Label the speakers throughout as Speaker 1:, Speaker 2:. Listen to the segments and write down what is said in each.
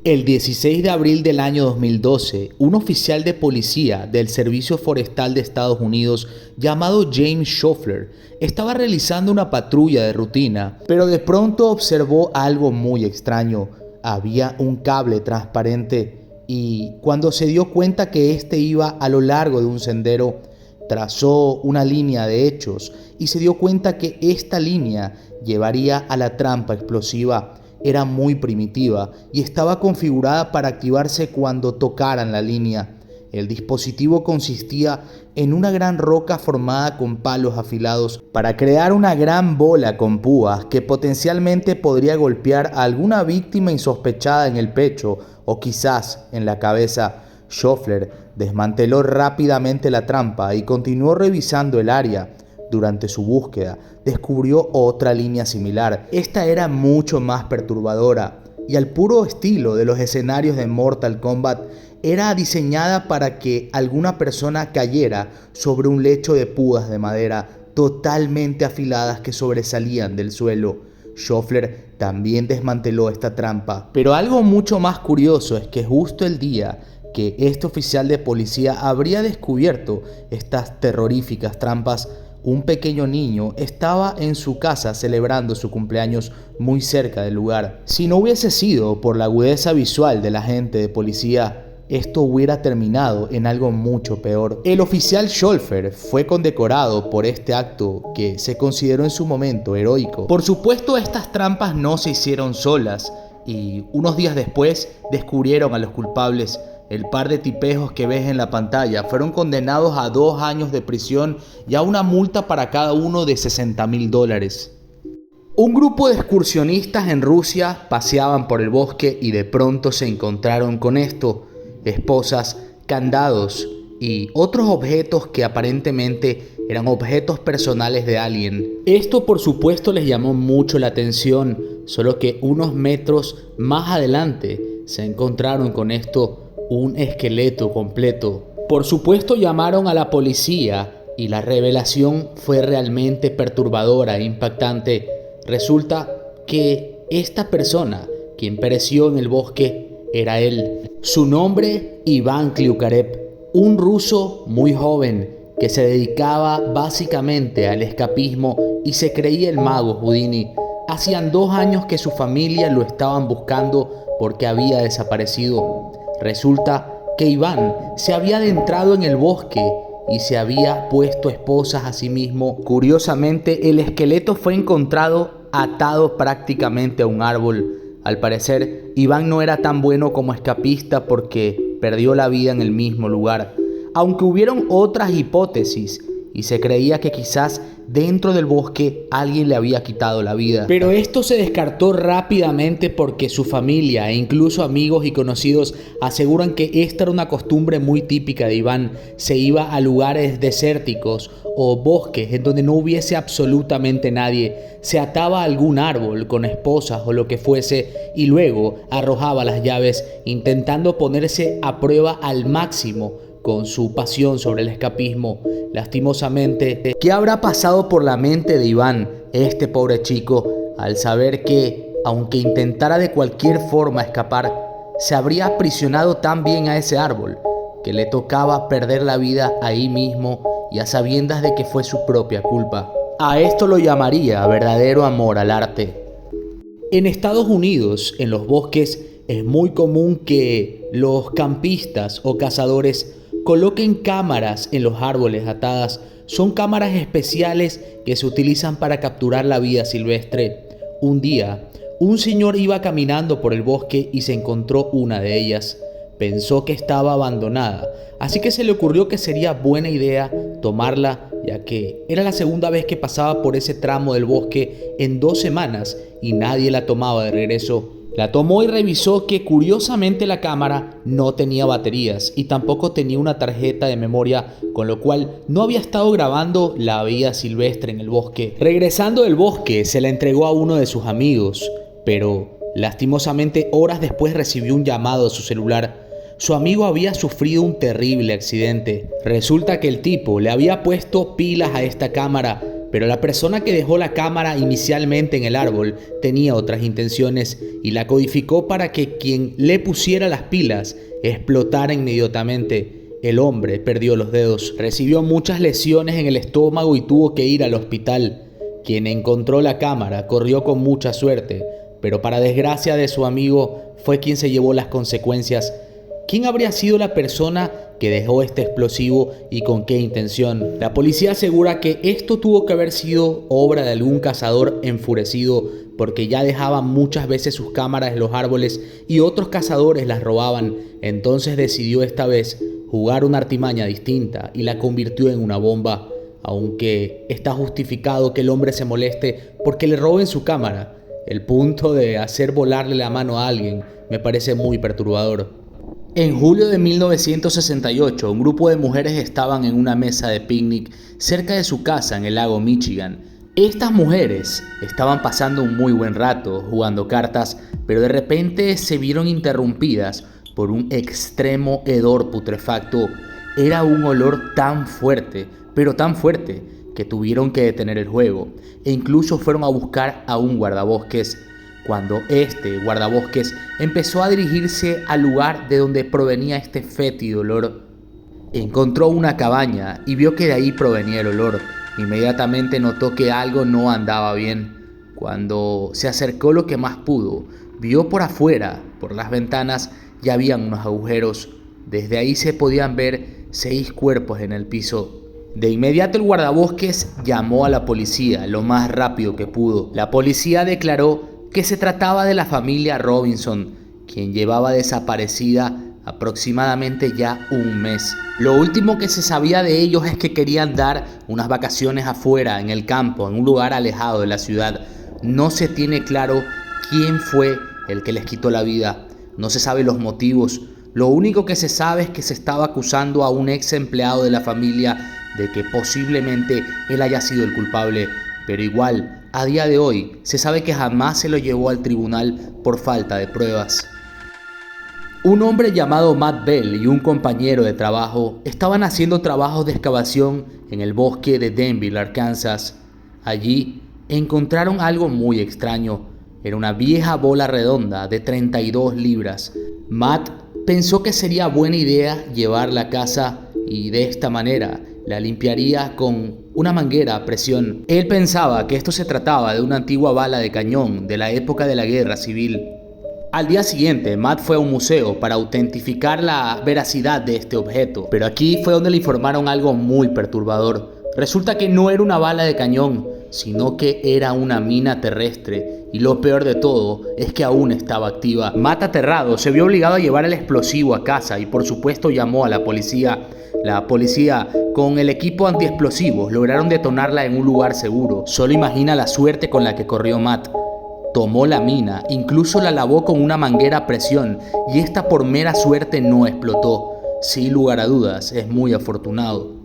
Speaker 1: El 16 de abril del año 2012, un oficial de policía del Servicio Forestal de Estados Unidos llamado James Schoeffler estaba realizando una patrulla de rutina, pero de pronto observó algo muy extraño. Había un cable transparente y cuando se dio cuenta que éste iba a lo largo de un sendero, trazó una línea de hechos y se dio cuenta que esta línea llevaría a la trampa explosiva. Era muy primitiva y estaba configurada para activarse cuando tocaran la línea. El dispositivo consistía en una gran roca formada con palos afilados para crear una gran bola con púas que potencialmente podría golpear a alguna víctima insospechada en el pecho o quizás en la cabeza. Schoeffler desmanteló rápidamente la trampa y continuó revisando el área. Durante su búsqueda, descubrió otra línea similar. Esta era mucho más perturbadora y al puro estilo de los escenarios de Mortal Kombat, era diseñada para que alguna persona cayera sobre un lecho de púas de madera totalmente afiladas que sobresalían del suelo. Schoeffler también desmanteló esta trampa. Pero algo mucho más curioso es que justo el día que este oficial de policía habría descubierto estas terroríficas trampas, un pequeño niño estaba en su casa celebrando su cumpleaños muy cerca del lugar. Si no hubiese sido por la agudeza visual del agente de policía, esto hubiera terminado en algo mucho peor. El oficial Schoeffler fue condecorado por este acto que se consideró en su momento heroico. Por supuesto, estas trampas no se hicieron solas y unos días después descubrieron a los culpables. El par de tipejos que ves en la pantalla fueron condenados a 2 años de prisión y a una multa para cada uno de $60.000. Un grupo de excursionistas en Rusia paseaban por el bosque y de pronto se encontraron con esto: esposas, candados y otros objetos que aparentemente eran objetos personales de alguien. Esto por supuesto les llamó mucho la atención, solo que unos metros más adelante se encontraron con esto: un esqueleto completo. Por supuesto llamaron a la policía y la revelación fue realmente perturbadora e impactante. Resulta que esta persona, quien pereció en el bosque, era él. Su nombre, Iván Kliukarev, un ruso muy joven que se dedicaba básicamente al escapismo y se creía el mago Houdini. Hacían 2 años que su familia lo estaban buscando porque había desaparecido. Resulta que Iván se había adentrado en el bosque y se había puesto esposas a sí mismo. Curiosamente, el esqueleto fue encontrado atado prácticamente a un árbol. Al parecer, Iván no era tan bueno como escapista porque perdió la vida en el mismo lugar. Aunque hubieron otras hipótesis y se creía que quizás dentro del bosque alguien le había quitado la vida. Pero esto se descartó rápidamente porque su familia e incluso amigos y conocidos aseguran que esta era una costumbre muy típica de Iván. Se iba a lugares desérticos o bosques en donde no hubiese absolutamente nadie. Se ataba a algún árbol con esposas o lo que fuese y luego arrojaba las llaves intentando ponerse a prueba al máximo con su pasión sobre el escapismo. Lastimosamente, ¿qué habrá pasado por la mente de Iván, este pobre chico, al saber que, aunque intentara de cualquier forma escapar, se habría aprisionado tan bien a ese árbol que le tocaba perder la vida ahí mismo y a sabiendas de que fue su propia culpa? A esto lo llamaría verdadero amor al arte. En Estados Unidos, en los bosques, es muy común que los campistas o cazadores coloquen cámaras en los árboles atadas. Son cámaras especiales que se utilizan para capturar la vida silvestre. Un día, un señor iba caminando por el bosque y se encontró una de ellas. Pensó que estaba abandonada, así que se le ocurrió que sería buena idea tomarla, ya que era la segunda vez que pasaba por ese tramo del bosque en 2 semanas y nadie la tomaba de regreso. La tomó y revisó que curiosamente la cámara no tenía baterías y tampoco tenía una tarjeta de memoria, con lo cual no había estado grabando la vida silvestre en el bosque. Regresando del bosque se la entregó a uno de sus amigos, pero lastimosamente horas después recibió un llamado a su celular. Su amigo había sufrido un terrible accidente. Resulta que el tipo le había puesto pilas a esta cámara, Pero la persona que dejó la cámara inicialmente en el árbol tenía otras intenciones y la codificó para que quien le pusiera las pilas explotara inmediatamente. El hombre perdió los dedos, recibió muchas lesiones en el estómago y tuvo que ir al hospital. Quien encontró la cámara corrió con mucha suerte, pero para desgracia de su amigo fue quien se llevó las consecuencias. ¿Quién habría sido la persona que dejó este explosivo y con qué intención? La policía asegura que esto tuvo que haber sido obra de algún cazador enfurecido porque ya dejaba muchas veces sus cámaras en los árboles y otros cazadores las robaban. Entonces decidió esta vez jugar una artimaña distinta y la convirtió en una bomba. Aunque está justificado que el hombre se moleste porque le roben su cámara, el punto de hacer volarle la mano a alguien me parece muy perturbador. En julio de 1968, un grupo de mujeres estaban en una mesa de picnic cerca de su casa en el lago Michigan. Estas mujeres estaban pasando un muy buen rato jugando cartas, pero de repente se vieron interrumpidas por un extremo hedor putrefacto. Era un olor tan fuerte, pero tan fuerte, que tuvieron que detener el juego e incluso fueron a buscar a un guardabosques. Cuando este guardabosques empezó a dirigirse al lugar de donde provenía este fétido olor, encontró una cabaña y vio que de ahí provenía el olor. Inmediatamente notó que algo no andaba bien. Cuando se acercó lo que más pudo, vio por afuera, por las ventanas, ya habían unos agujeros. Desde ahí se podían ver 6 cuerpos en el piso. De inmediato el guardabosques llamó a la policía lo más rápido que pudo. La policía declaró que se trataba de la familia Robinson, quien llevaba desaparecida aproximadamente ya un mes. Lo último que se sabía de ellos es que querían dar unas vacaciones afuera, en el campo, en un lugar alejado de la ciudad. No se tiene claro quién fue el que les quitó la vida. No se sabe los motivos. Lo único que se sabe es que se estaba acusando a un ex empleado de la familia de que posiblemente él haya sido el culpable. Pero igual, a día de hoy, se sabe que jamás se lo llevó al tribunal por falta de pruebas. Un hombre llamado Matt Bell y un compañero de trabajo estaban haciendo trabajos de excavación en el bosque de Denville, Arkansas. Allí encontraron algo muy extraño. Era una vieja bola redonda de 32 libras. Matt pensó que sería buena idea llevarla a casa y de esta manera la limpiaría con una manguera a presión. Él pensaba que esto se trataba de una antigua bala de cañón de la época de la Guerra Civil. Al día siguiente, Matt fue a un museo para autentificar la veracidad de este objeto, pero aquí fue donde le informaron algo muy perturbador. Resulta que no era una bala de cañón, sino que era una mina terrestre, y lo peor de todo es que aún estaba activa. Matt, aterrado, se vio obligado a llevar el explosivo a casa y por supuesto llamó a la policía. La policía, con el equipo antiexplosivos, lograron detonarla en un lugar seguro. Solo imagina la suerte con la que corrió Matt. Tomó la mina, incluso la lavó con una manguera a presión y esta por mera suerte no explotó. Sin lugar a dudas, es muy afortunado.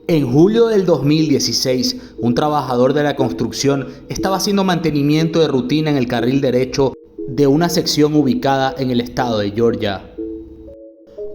Speaker 1: En julio del 2016, un trabajador de la construcción estaba haciendo mantenimiento de rutina en el carril derecho de una sección ubicada en el estado de Georgia.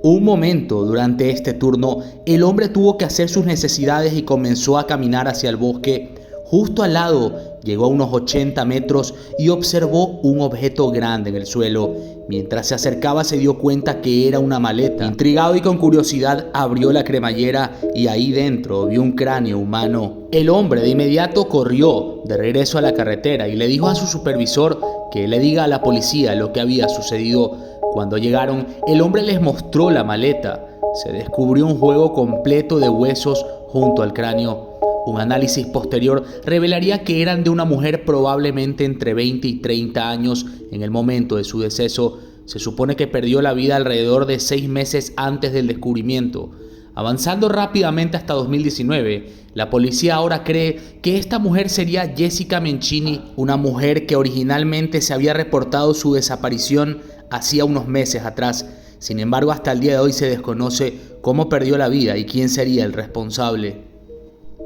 Speaker 1: Un momento durante este turno, el hombre tuvo que hacer sus necesidades y comenzó a caminar hacia el bosque. Justo al lado, llegó a unos 80 metros y observó un objeto grande en el suelo. Mientras se acercaba se dio cuenta que era una maleta. Intrigado y con curiosidad abrió la cremallera y ahí dentro vio un cráneo humano. El hombre de inmediato corrió de regreso a la carretera y le dijo a su supervisor que le diga a la policía lo que había sucedido. Cuando llegaron, el hombre les mostró la maleta. Se descubrió un juego completo de huesos junto al cráneo. Un análisis posterior revelaría que eran de una mujer probablemente entre 20 y 30 años en el momento de su deceso. Se supone que perdió la vida alrededor de 6 meses antes del descubrimiento. Avanzando rápidamente hasta 2019, la policía ahora cree que esta mujer sería Jessica Mencini, una mujer que originalmente se había reportado su desaparición hacía unos meses atrás. Sin embargo, hasta el día de hoy se desconoce cómo perdió la vida y quién sería el responsable.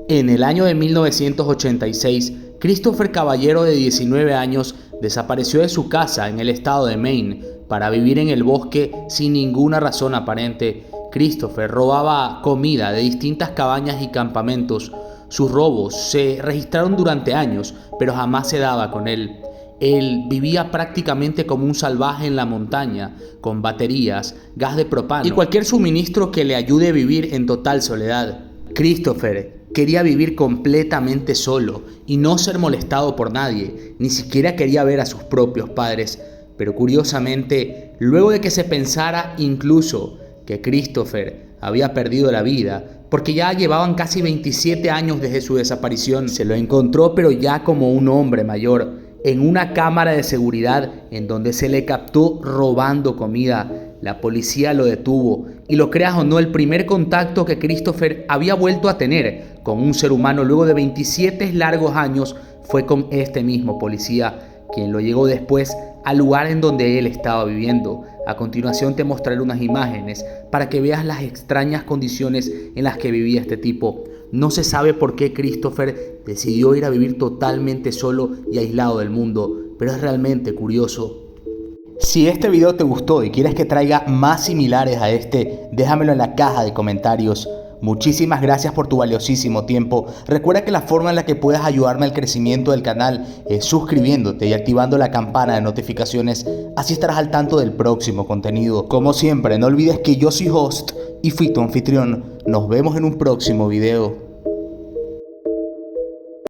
Speaker 1: En el año de 1986, Christopher Caballero, de 19 años, desapareció de su casa en el estado de Maine para vivir en el bosque sin ninguna razón aparente. Christopher robaba comida de distintas cabañas y campamentos. Sus robos se registraron durante años, pero jamás se daba con él. Él vivía prácticamente como un salvaje en la montaña, con baterías, gas de propano y cualquier suministro que le ayude a vivir en total soledad. Christopher quería vivir completamente solo y no ser molestado por nadie, ni siquiera quería ver a sus propios padres. Pero curiosamente, luego de que se pensara incluso que Christopher había perdido la vida, porque ya llevaban casi 27 años desde su desaparición, se lo encontró pero ya como un hombre mayor, en una cámara de seguridad en donde se le captó robando comida. La policía lo detuvo y, lo creas o no, el primer contacto que Christopher había vuelto a tener con un ser humano luego de 27 largos años fue con este mismo policía, quien lo llevó después al lugar en donde él estaba viviendo. A continuación te mostraré unas imágenes para que veas las extrañas condiciones en las que vivía este tipo. No se sabe por qué Christopher decidió ir a vivir totalmente solo y aislado del mundo, pero es realmente curioso. Si este video te gustó y quieres que traiga más similares a este, déjamelo en la caja de comentarios. Muchísimas gracias por tu valiosísimo tiempo. Recuerda que la forma en la que puedes ayudarme al crecimiento del canal es suscribiéndote y activando la campana de notificaciones. Así estarás al tanto del próximo contenido. Como siempre, no olvides que yo soy host y fui tu anfitrión. Nos vemos en un próximo video.